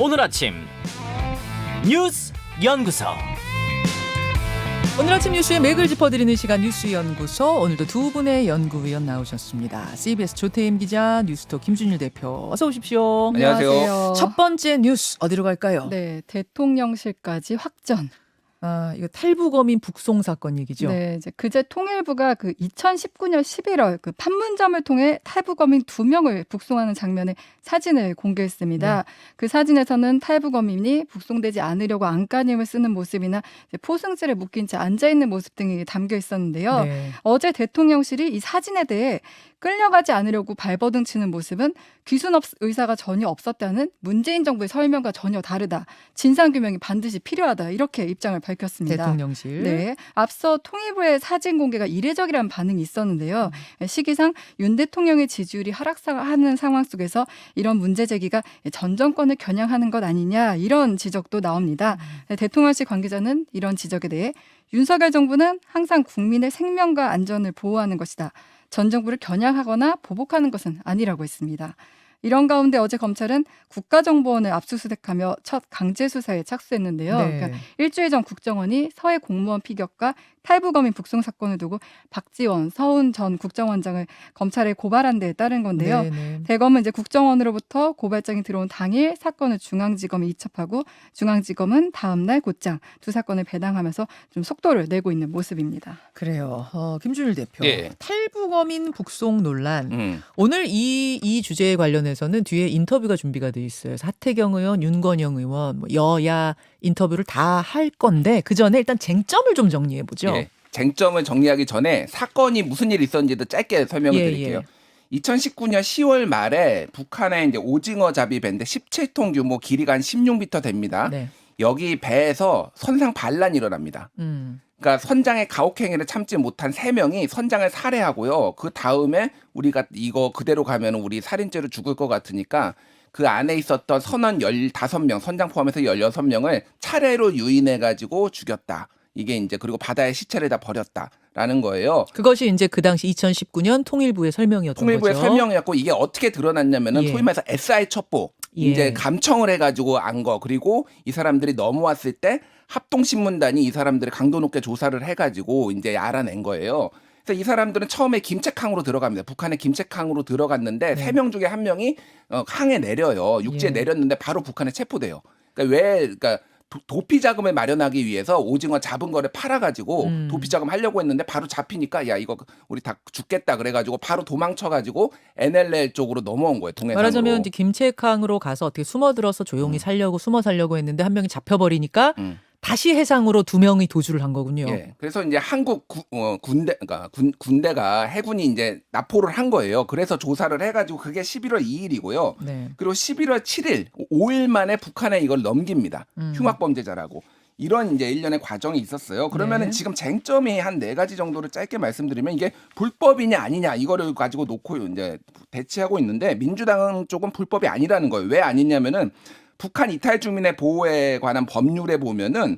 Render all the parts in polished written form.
오늘 아침 뉴스 연구소. 오늘 아침 뉴스의 맥을 짚어드리는 시간 뉴스연구소. 오늘도 두 분의 연구위원 나오셨습니다. CBS 조태임 기자, 뉴스톱 김준일 대표. 어서 오십시오. 안녕하세요. 첫 번째 뉴스 어디로 갈까요? 네, 대통령실까지 확전. 이거 탈북어민 북송 사건 얘기죠. 네, 이제 그제 통일부가 그 2019년 11월 그 판문점을 통해 탈북어민 2명을 북송하는 장면의 사진을 공개했습니다. 네. 그 사진에서는 탈북어민이 북송되지 않으려고 안간힘을 쓰는 모습이나 이제 포승줄에 묶인 채 앉아 있는 모습 등이 담겨 있었는데요. 네. 어제 대통령실이 이 사진에 대해 끌려가지 않으려고 발버둥 치는 모습은 귀순 의사가 전혀 없었다는 문재인 정부의 설명과 전혀 다르다. 진상규명이 반드시 필요하다. 이렇게 입장을 밝혔습니다. 대통령실. 네, 앞서 통일부의 사진 공개가 이례적이라는 반응이 있었는데요. 시기상 윤 대통령의 지지율이 하락하는 상황 속에서 이런 문제 제기가 전 정권을 겨냥하는 것 아니냐 이런 지적도 나옵니다. 대통령실 관계자는 이런 지적에 대해 윤석열 정부는 항상 국민의 생명과 안전을 보호하는 것이다. 전 정부를 겨냥하거나 보복하는 것은 아니라고 했습니다. 이런 가운데 어제 검찰은 국가정보원을 압수수색하며 첫 강제 수사에 착수했는데요. 네. 그러니까 일주일 전 국정원이 서해 공무원 피격과 탈북어민 북송 사건을 두고 박지원, 서훈 전 국정원장을 검찰에 고발한 데에 따른 건데요. 네. 대검은 이제 국정원으로부터 고발장이 들어온 당일 사건을 중앙지검에 이첩하고 중앙지검은 다음 날 곧장 두 사건을 배당하면서 좀 속도를 내고 있는 모습입니다. 그래요. 김준일 대표. 네. 탈북어민 북송 논란. 음. 오늘 이 주제에 관련해서는 뒤에 인터뷰가 준비가 돼 있어요. 하태경 의원, 윤건영 의원, 뭐 여야 인터뷰를 다 할 건데 그 전에 일단 쟁점을 좀 정리해 보죠. 예, 쟁점을 정리하기 전에 사건이 무슨 일이 있었는지도 짧게 설명을 예, 드릴게요. 2019년 10월 말에 북한에 이제 오징어 잡이 배인데 17톤 규모 길이가 한 16m 됩니다. 네. 여기 배에서 선상 반란이 일어납니다. 그러니까 선장의 가혹행위를 참지 못한 3명이 선장을 살해하고요. 그 다음에 우리가 이거 그대로 가면 우리 살인죄로 죽을 것 같으니까 그 안에 있었던 선원 15명, 선장 포함해서 16명을 차례로 유인해가지고 죽였다. 이게 이제 그리고 바다에 시체를 다 버렸다라는 거예요. 그것이 이제 그 당시 2019년 통일부의 설명이었던 통일부의 거죠. 설명이었고 이게 어떻게 드러났냐면은 예. 소위 말해서 SI 첩보 예. 이제 감청을 해가지고 안 거 그리고 이 사람들이 넘어왔을 때 합동신문단이 이 사람들을 강도 높게 조사를 해가지고 이제 알아낸 거예요. 그래서 이 사람들은 처음에 김책항으로 들어갑니다. 북한의 김책항으로 들어갔는데 네. 3명 중에 1명이 항에 내려요. 육지에 예. 내렸는데 바로 북한에 체포돼요. 그러니까 도피 자금을 마련하기 위해서 오징어 잡은 거를 팔아가지고 도피 자금 하려고 했는데 바로 잡히니까 야 이거 우리 다 죽겠다 그래가지고 바로 도망쳐가지고 NLL 쪽으로 넘어온 거예요. 동해상으로. 말하자면 이제 김책항으로 가서 어떻게 숨어들어서 조용히 숨어 살려고 했는데 한 명이 잡혀버리니까 다시 해상으로 2명이 도주를 한 거군요. 예. 그래서 이제 한국 군대가 해군이 이제 납포를 한 거예요. 그래서 조사를 해가지고 그게 11월 2일이고요. 네. 그리고 11월 7일 5일 만에 북한에 이걸 넘깁니다. 흉악범죄자라고. 이런 이제 일련의 과정이 있었어요. 그러면은 네. 지금 쟁점이 한 4가지 정도를 짧게 말씀드리면 이게 불법이냐 아니냐 이거를 가지고 놓고 이제 대치하고 있는데 민주당 쪽은 불법이 아니라는 거예요. 왜 아니냐면은 북한 이탈 주민의 보호에 관한 법률에 보면은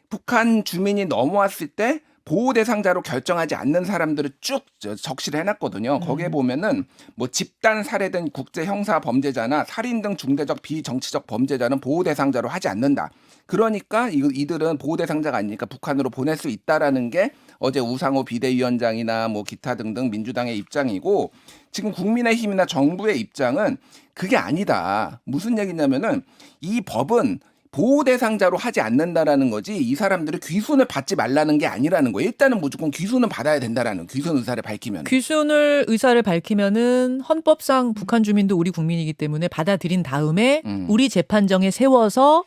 북한 주민이 넘어왔을 때 보호 대상자로 결정하지 않는 사람들을 쭉 적시를 해놨거든요. 거기에 보면은 뭐 집단 살해된 국제 형사 범죄자나 살인 등 중대적 비정치적 범죄자는 보호 대상자로 하지 않는다. 그러니까 이들은 보호 대상자가 아니니까 북한으로 보낼 수 있다라는 게 어제 우상호 비대위원장이나 뭐 기타 등등 민주당의 입장이고 지금 국민의힘이나 정부의 입장은 그게 아니다. 무슨 얘기냐면은 이 법은 보호 대상자로 하지 않는다라는 거지 이 사람들이 귀순을 받지 말라는 게 아니라는 거예요. 일단은 무조건 귀순은 받아야 된다라는 귀순 의사를 밝히면. 귀순을 의사를 밝히면은 헌법상 북한 주민도 우리 국민이기 때문에 받아들인 다음에 우리 재판정에 세워서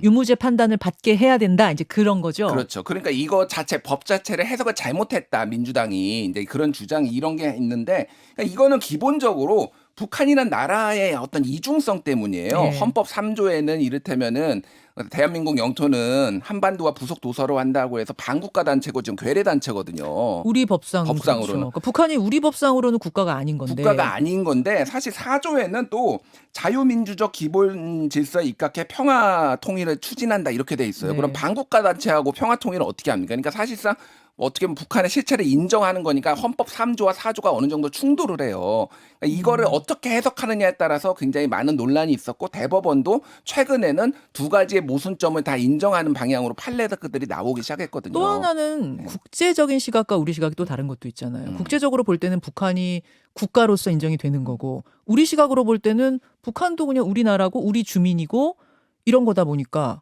유무죄 판단을 받게 해야 된다. 이제 그런 거죠. 그렇죠. 그러니까 이거 법 자체를 해석을 잘못했다. 민주당이 이제 그런 주장이 이런 게 있는데 그러니까 이거는 기본적으로 북한이란 나라의 어떤 이중성 때문이에요. 네. 헌법 3조에는 이를테면은 대한민국 영토는 한반도와 부속 도서로 한다고 해서 반국가 단체고 지금 괴뢰 단체거든요. 우리 법상으로는. 법상으로는. 그렇죠. 그러니까 북한이 우리 법상으로는 국가가 아닌 건데. 국가가 아닌 건데 사실 4조에는 또 자유민주적 기본 질서에 입각해 평화 통일을 추진한다 이렇게 돼 있어요. 네. 그럼 반국가 단체하고 평화 통일을 어떻게 합니까? 그러니까 사실상 어떻게 보면 북한의 실체를 인정하는 거니까 헌법 3조와 4조가 어느 정도 충돌을 해요. 그러니까 이거를 어떻게 해석하느냐에 따라서 굉장히 많은 논란이 있었고 대법원도 최근에는 두 가지의 모순점을 다 인정하는 방향으로 판례에서 그들이 나오기 시작했거든요. 또 하나는 국제적인 시각과 우리 시각이 또 다른 것도 있잖아요. 국제적으로 볼 때는 북한이 국가로서 인정이 되는 거고 우리 시각으로 볼 때는 북한도 그냥 우리나라고 우리 주민이고 이런 거다 보니까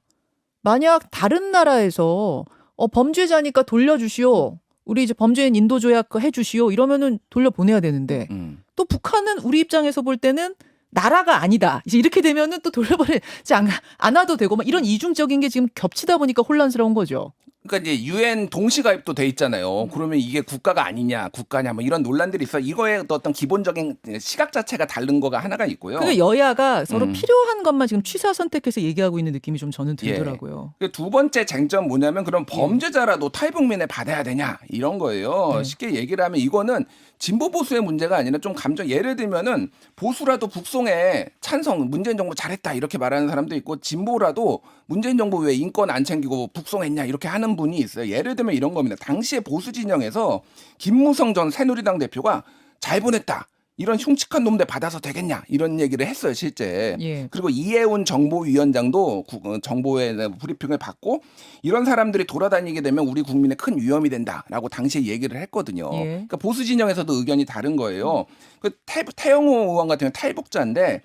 만약 다른 나라에서 범죄자니까 돌려주시오. 우리 이제 범죄인 인도조약 해주시오. 이러면은 돌려보내야 되는데 또 북한은 우리 입장에서 볼 때는 나라가 아니다. 이제 이렇게 되면은 또 돌려보내지 안 와도 되고 막 이런 이중적인 게 지금 겹치다 보니까 혼란스러운 거죠. 그러니까 이제 유엔 동시가입도 돼 있잖아요. 그러면 이게 국가가 아니냐, 국가냐, 뭐 이런 논란들이 있어. 이거에 어떤 기본적인 시각 자체가 다른 거가 하나가 있고요. 그러니까 여야가 서로 필요한 것만 지금 취사 선택해서 얘기하고 있는 느낌이 좀 저는 예. 들더라고요. 두 번째 쟁점 뭐냐면 그럼 범죄자라도 탈북민에 받아야 되냐 이런 거예요. 쉽게 얘기를 하면 이거는 진보 보수의 문제가 아니라 좀 감정 예를 들면은 보수라도 북송에 찬성 문재인 정부 잘했다 이렇게 말하는 사람도 있고 진보라도 문재인 정부 왜 인권 안 챙기고 북송했냐 이렇게 하는 분이 있어요. 예를 들면 이런 겁니다. 당시에 보수 진영에서 김무성 전 새누리당 대표가 잘 보냈다. 이런 흉측한 놈들 받아서 되겠냐 이런 얘기를 했어요 실제. 예. 그리고 이해운 정보위원장도 정보의 브리핑을 받고 이런 사람들이 돌아다니게 되면 우리 국민에 큰 위험이 된다라고 당시에 얘기를 했거든요. 예. 그러니까 보수 진영에서도 의견이 다른 거예요. 그 태영호 의원 같은 경우는 탈북자인데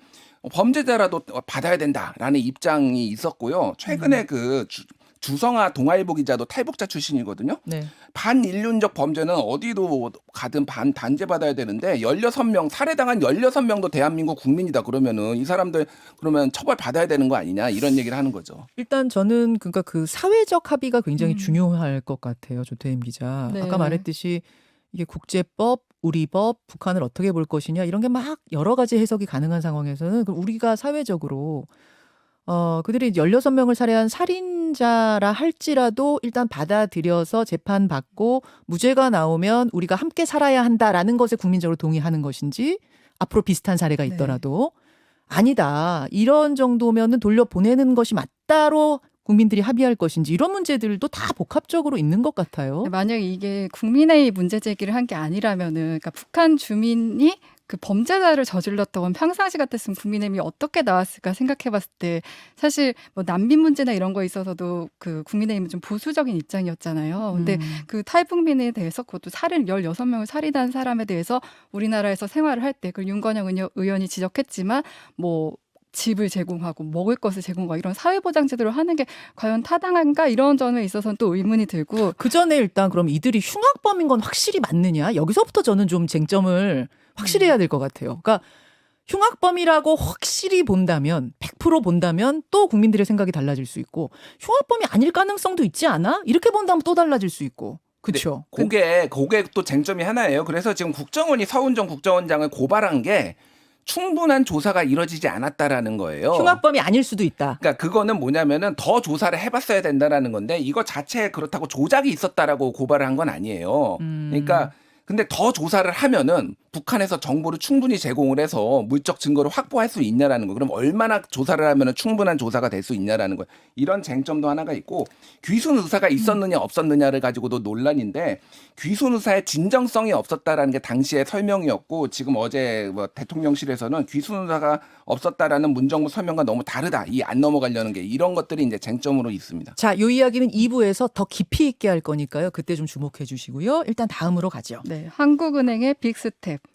범죄자라도 받아야 된다라는 입장이 있었고요. 최근에 그 주성아 동아일보 기자도 탈북자 출신이거든요. 네. 반인륜적 범죄는 어디도 가든 단죄받아야 되는데 16명 살해당한 16명도 대한민국 국민이다 그러면은 이 사람들 그러면 처벌받아야 되는 거 아니냐 이런 얘기를 하는 거죠. 일단 저는 그러니까 그 사회적 합의가 굉장히 중요할 것 같아요. 조태임 기자. 네. 아까 말했듯이 이게 국제법, 우리 법, 북한을 어떻게 볼 것이냐 이런 게 막 여러 가지 해석이 가능한 상황에서는 우리가 사회적으로 그들이 16명을 살해한 살인자라 할지라도 일단 받아들여서 재판받고 무죄가 나오면 우리가 함께 살아야 한다라는 것에 국민적으로 동의하는 것인지 앞으로 비슷한 사례가 있더라도 아니다. 이런 정도면은 돌려보내는 것이 맞다로 국민들이 합의할 것인지 이런 문제들도 다 복합적으로 있는 것 같아요. 만약 이게 국민의 문제 제기를 한 게 아니라면은 그러니까 북한 주민이 그 범죄자를 저질렀던 평상시 같았으면 국민의힘이 어떻게 나왔을까 생각해봤을 때 사실 뭐 난민 문제나 이런 거에 있어서도 그 국민의힘은 좀 보수적인 입장이었잖아요. 근데 그 탈북민에 대해서 그것도 16명을 살인한 사람에 대해서 우리나라에서 생활을 할 때 그 윤건영 의원이 지적했지만 뭐 집을 제공하고 먹을 것을 제공하고 이런 사회보장 제도를 하는 게 과연 타당한가 이런 점에 있어서는 또 의문이 들고 그 전에 일단 그럼 이들이 흉악범인 건 확실히 맞느냐 여기서부터 저는 좀 쟁점을 확실히 해야 될 것 같아요. 그러니까 흉악범이라고 확실히 본다면 100% 본다면 또 국민들의 생각이 달라질 수 있고 흉악범이 아닐 가능성도 있지 않아? 이렇게 본다면 또 달라질 수 있고. 그렇죠. 그게 또 쟁점이 하나예요. 그래서 지금 국정원이 서훈정 국정원장을 고발한 게 충분한 조사가 이루어지지 않았다라는 거예요. 흉악범이 아닐 수도 있다. 그러니까 그거는 뭐냐면은 더 조사를 해봤어야 된다라는 건데 이거 자체에 그렇다고 조작이 있었다라고 고발을 한 건 아니에요. 그러니까 근데 더 조사를 하면은 북한에서 정보를 충분히 제공을 해서 물적 증거를 확보할 수 있냐라는 거. 그럼 얼마나 조사를 하면은 충분한 조사가 될 수 있냐라는 거. 이런 쟁점도 하나가 있고 귀순 의사가 있었느냐 없었느냐를 가지고도 논란인데 귀순 의사의 진정성이 없었다라는 게 당시의 설명이었고 지금 어제 뭐 대통령실에서는 귀순 의사가 없었다라는 문정부 설명과 너무 다르다. 이 안 넘어가려는 게 이런 것들이 이제 쟁점으로 있습니다. 자, 요 이야기는 2부에서 더 깊이 있게 할 거니까요. 그때 좀 주목해 주시고요. 일단 다음으로 가죠. 네, 한국은행의 빅스텝.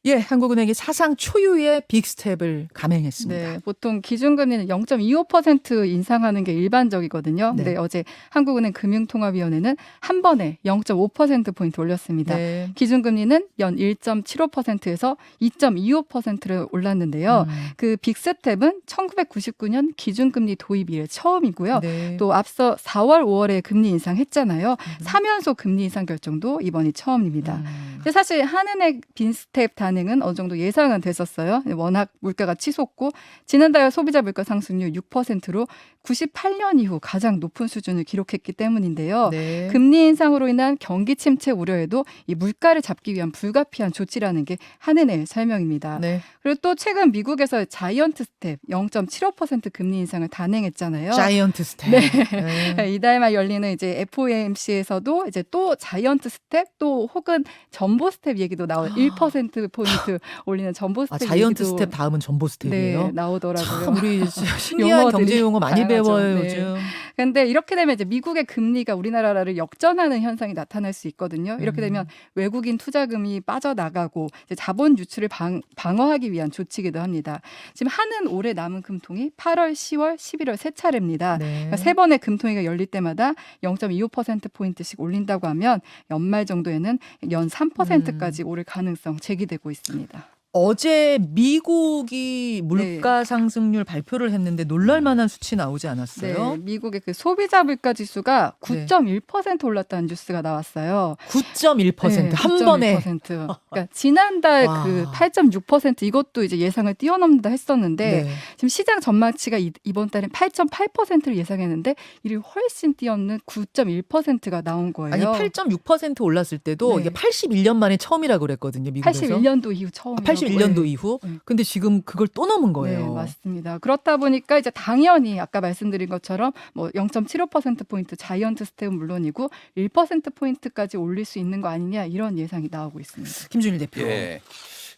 예, 한국은행이 사상 초유의 빅스텝을 감행했습니다. 네, 보통 기준금리는 0.25% 인상하는 게 일반적이거든요. 네. 근데 어제 한국은행 금융통화위원회는 한 번에 0.5%포인트 올렸습니다. 네. 기준금리는 연 1.75%에서 2.25%를 올랐는데요. 그 빅스텝은 1999년 기준금리 도입 이래 처음이고요. 네. 또 앞서 4월, 5월에 금리 인상했잖아요. 3연속 금리 인상 결정도 이번이 처음입니다. 근데 사실 한은행 빅스텝 단행은 어느 정도 예상은 됐었어요. 워낙 물가가 치솟고 지난달 소비자 물가 상승률 6%로 98년 이후 가장 높은 수준을 기록했기 때문인데요. 네. 금리 인상으로 인한 경기 침체 우려에도 이 물가를 잡기 위한 불가피한 조치라는 게 한은의 설명입니다. 네. 그리고 또 최근 미국에서 자이언트 스텝 0.75% 금리 인상을 단행했잖아요. 자이언트 스텝. 네. 이달 말 열리는 이제 FOMC에서도 이제 또 자이언트 스텝 또 혹은 전보 스텝 얘기도 나와요. 1% 포인트 올리는 전보 스텝 자이언트 얘기도 스텝 다음은 전보 스텝이에요. 네, 나오더라고요. 참 우리 신기한 용어들이 경제 용어 많이 다양하죠. 배워요 네. 요즘. 근데 이렇게 되면 이제 미국의 금리가 우리나라를 역전하는 현상이 나타날 수 있거든요. 이렇게 되면 외국인 투자금이 빠져나가고 이제 자본 유출을 방어하기 위한 조치이기도 합니다. 지금 한은 올해 남은 금통이 8월, 10월, 11월 세 차례입니다. 네. 그러니까 세 번의 금통위가 열릴 때마다 0.25%포인트씩 올린다고 하면 연말 정도에는 연 3%까지 오를 가능성 제기되고 있습니다. 어제 미국이 물가 상승률 발표를 했는데 놀랄만한 수치 나오지 않았어요? 네, 미국의 그 소비자 물가 지수가 9.1% 올랐다는 뉴스가 나왔어요. 9.1% 한 번에. 9.1%. 그러니까 지난달 와. 그 8.6% 이것도 이제 예상을 뛰어넘는다 했었는데 네. 지금 시장 전망치가 이번 달엔 8.8%를 예상했는데 이를 훨씬 뛰어넘는 9.1%가 나온 거예요. 아니 8.6% 올랐을 때도 네. 이게 81년 만에 처음이라고 그랬거든요. 미국에서. 81년도 이후 처음이라고. 81년도 이후. 네. 근데 지금 그걸 또 넘은 거예요. 네, 맞습니다. 그렇다 보니까 이제 당연히 아까 말씀드린 것처럼 뭐 0.75%포인트 자이언트 스텝은 물론이고 1%포인트까지 올릴 수 있는 거 아니냐 이런 예상이 나오고 있습니다. 김준일 대표. 예.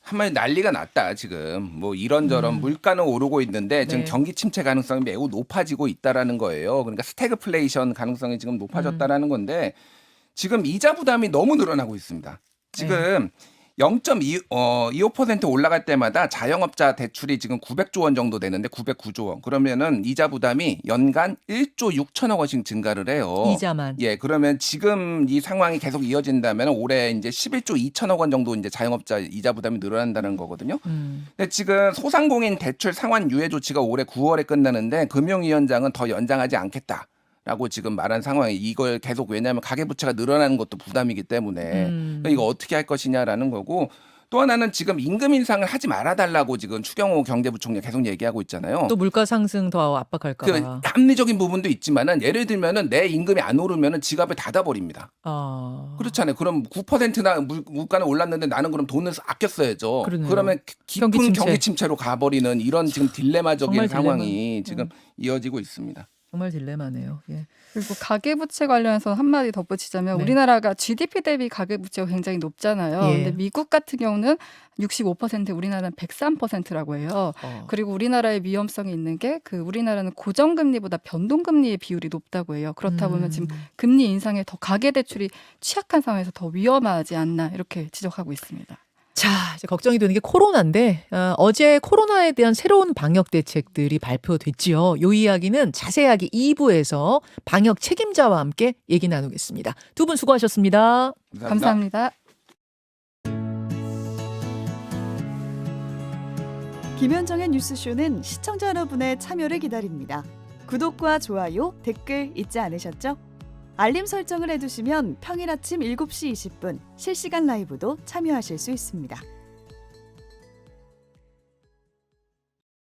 한마디 난리가 났다 지금 뭐 이런저런 물가는 오르고 있는데 지금 네. 경기 침체 가능성이 매우 높아지고 있다라는 거예요. 그러니까 스태그플레이션 가능성이 지금 높아졌다라는 건데 지금 이자 부담이 너무 늘어나고 있습니다. 지금 0.25% 올라갈 때마다 자영업자 대출이 지금 900조 원 정도 되는데 909조 원. 그러면은 이자 부담이 연간 1조 6천억 원씩 증가를 해요. 이자만. 예, 그러면 지금 이 상황이 계속 이어진다면 올해 이제 11조 2천억 원 정도 이제 자영업자 이자 부담이 늘어난다는 거거든요. 근데 지금 소상공인 대출 상환 유예 조치가 올해 9월에 끝나는데 금융위원장은 더 연장하지 않겠다. 라고 지금 말한 상황에 이걸 계속 왜냐하면 가계부채가 늘어나는 것도 부담이기 때문에 그러니까 이거 어떻게 할 것이냐라는 거고 또 하나는 지금 임금 인상을 하지 말아달라고 지금 추경호 경제부총리가 계속 얘기하고 있잖아요. 또 물가 상승 더 압박할까 그 봐. 합리적인 부분도 있지만은 예를 들면은 내 임금이 안 오르면은 지갑을 닫아버립니다. 그렇잖아요. 그럼 9%나 물가는 올랐는데 나는 그럼 돈을 아껴 써야죠. 그러네요. 그러면 깊은 경기 침체. 경기 침체로 가버리는 이런 지금 딜레마적인 정말 상황이 지금 이어지고 있습니다. 정말 딜레마네요. 예. 그리고 가계부채 관련해서 한마디 덧붙이자면 네. 우리나라가 GDP 대비 가계부채가 굉장히 높잖아요. 예. 근데 미국 같은 경우는 65%, 우리나라는 103%라고 해요. 그리고 우리나라의 위험성이 있는 게 그 우리나라는 고정금리보다 변동금리의 비율이 높다고 해요. 그렇다 보면 지금 금리 인상에 더 가계대출이 취약한 상황에서 더 위험하지 않나 이렇게 지적하고 있습니다. 자, 이제 걱정이 되는 게 코로나인데 어제 코로나에 대한 새로운 방역 대책들이 발표됐지요. 이 이야기는 자세하게 2부에서 방역 책임자와 함께 얘기 나누겠습니다. 두 분 수고하셨습니다. 감사합니다. 김현정의 뉴스쇼는 시청자 여러분의 참여를 기다립니다. 구독과 좋아요, 댓글 잊지 않으셨죠? 알림 설정을 해두시면 평일 아침 7시 20분 실시간 라이브도 참여하실 수 있습니다.